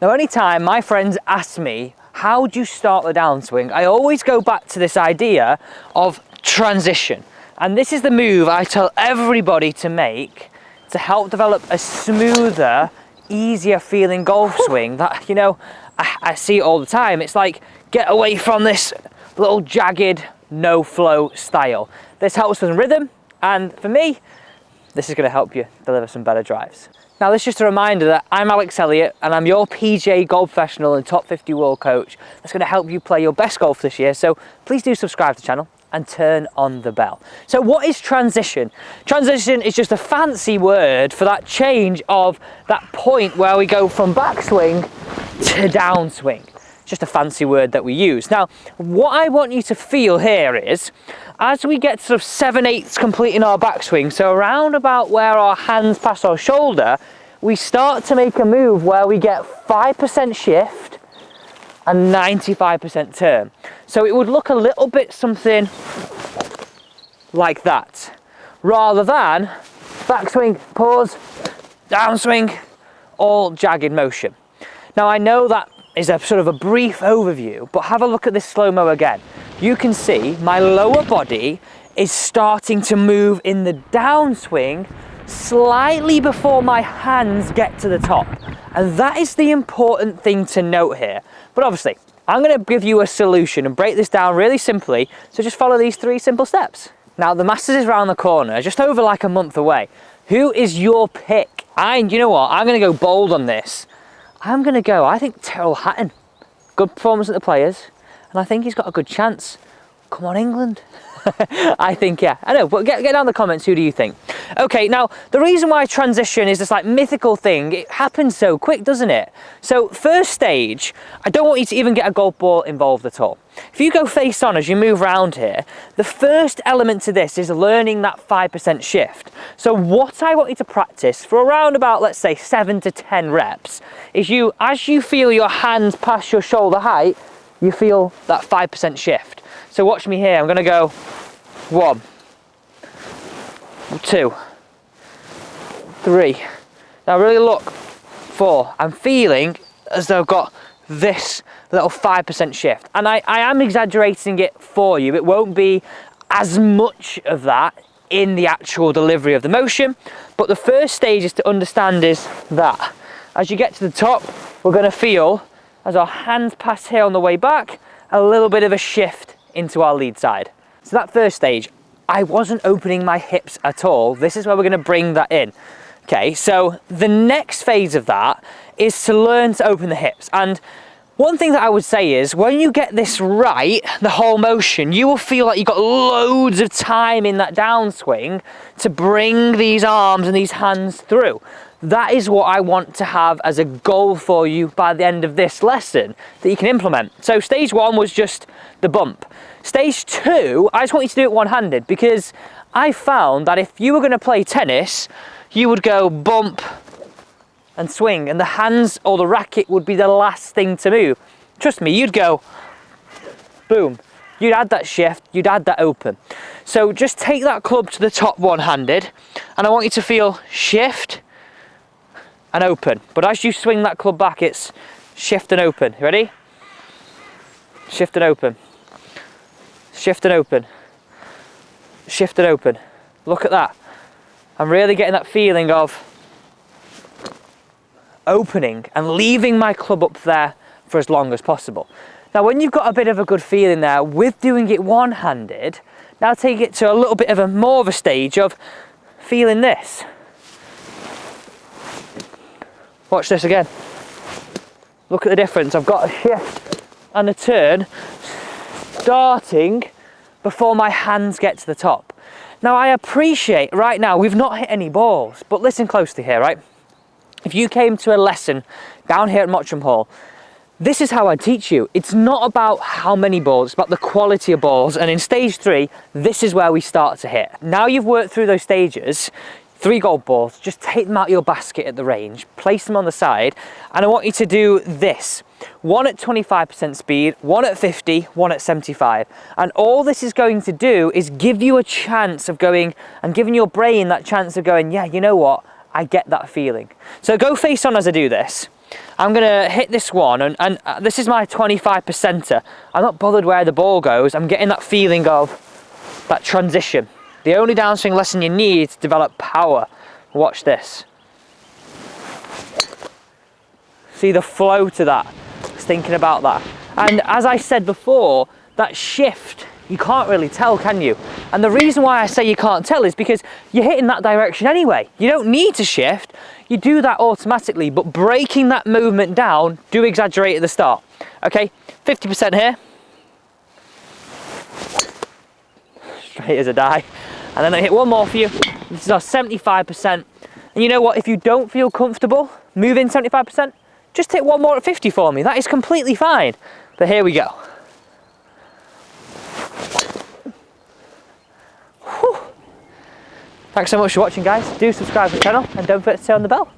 Now, anytime my friends ask me, how do you start the downswing? I always go back to this idea of transition. And this is the move I tell everybody to make to help develop a smoother, easier feeling golf swing that, you know, I see it all the time. It's like, get away from this little jagged, no flow style. This helps with rhythm, and for me, this is going to help you deliver some better drives. Now, this is just a reminder that I'm Alex Elliott and I'm your PGA golf professional and top 50 world coach that's going to help you play your best golf this year. So please do subscribe to the channel and turn on the bell. So what is transition? Transition is just a fancy word for that change of that point where we go from backswing to downswing. It's just a fancy word that we use. Now, what I want you to feel here is, as we get sort of 7/8 complete in our backswing, so around about where our hands pass our shoulder, we start to make a move where we get 5% shift and 95% turn. So it would look a little bit something like that, rather than backswing, pause, downswing, all jagged motion. Now, I know that is a sort of a brief overview, but have a look at this slow-mo again. You can see my lower body is starting to move in the downswing slightly before my hands get to the top. And that is the important thing to note here. But obviously, I'm going to give you a solution and break this down really simply, so just follow these 3 simple steps. Now, the Masters is around the corner, just over like a month away. Who is your pick? You know what, I'm going to go bold on this. I'm going to go, I think, Tyrrell Hatton. Good performance at the Players, and I think he's got a good chance. Come on, England. I think, yeah, I know, but get down in the comments, who do you think? Okay, now, the reason why transition is this like mythical thing, it happens so quick, doesn't it? So, first stage, I don't want you to even get a golf ball involved at all. If you go face on as you move around here, the first element to this is learning that 5% shift. So what I want you to practice for around about, let's say, 7 to 10 reps, is as you feel your hands pass your shoulder height, you feel that 5% shift. So watch me here, I'm gonna go 1, 2, 3. Now really look, 4. I'm feeling as though I've got this little 5% shift. And I am exaggerating it for you. It won't be as much of that in the actual delivery of the motion. But the first stage is to understand is that as you get to the top, we're gonna feel, as our hands pass here on the way back, a little bit of a shift into our lead side. So that first stage, I wasn't opening my hips at all. This is where we're gonna bring that in. Okay, so the next phase of that is to learn to open the hips. And one thing that I would say is, when you get this right, the whole motion, you will feel like you've got loads of time in that downswing to bring these arms and these hands through. That is what I want to have as a goal for you by the end of this lesson that you can implement. So stage 1 was just the bump. Stage 2, I just want you to do it one-handed, because I found that if you were going to play tennis, you would go bump and swing, and the hands or the racket would be the last thing to move. Trust me, you'd go boom. You'd add that shift, you'd add that open. So just take that club to the top one-handed, and I want you to feel shift and open. But as you swing that club back, it's shift and open. You ready? Shift and open. Shift and open. Shift and open. Look at that. I'm really getting that feeling of opening and leaving my club up there for as long as possible. Now, when you've got a bit of a good feeling there with doing it one-handed, now take it to a little bit of more of a stage of feeling this. Watch this again. Look at the difference. I've got a shift and a turn starting before my hands get to the top. Now, I appreciate right now we've not hit any balls, but listen closely here, right? If you came to a lesson down here at Mottram Hall, this is how I teach you. It's not about how many balls, it's about the quality of balls. And in stage 3, this is where we start to hit. Now you've worked through those stages, 3 golf balls, just take them out of your basket at the range, place them on the side, and I want you to do this. 1 at 25% speed, 1 at 50, 1 at 75. And all this is going to do is give you a chance of going, and giving your brain that chance of going, yeah, you know what? I get that feeling. So go face on as I do this. I'm gonna hit this one, and this is my 25%er. I'm not bothered where the ball goes. I'm getting that feeling of that transition. The only downswing lesson you need to develop power. Watch this. See the flow to that. I was thinking about that. And as I said before, that shift, you can't really tell, can you? And the reason why I say you can't tell is because you're hitting that direction anyway. You don't need to shift. You do that automatically, but breaking that movement down, do exaggerate at the start. Okay, 50% here. Straight as a die. And then I hit one more for you. This is our 75%. And you know what, if you don't feel comfortable moving 75%, just hit one more at 50 for me. That is completely fine. But here we go. Whew. Thanks so much for watching, guys. Do subscribe to the channel and don't forget to turn on the bell.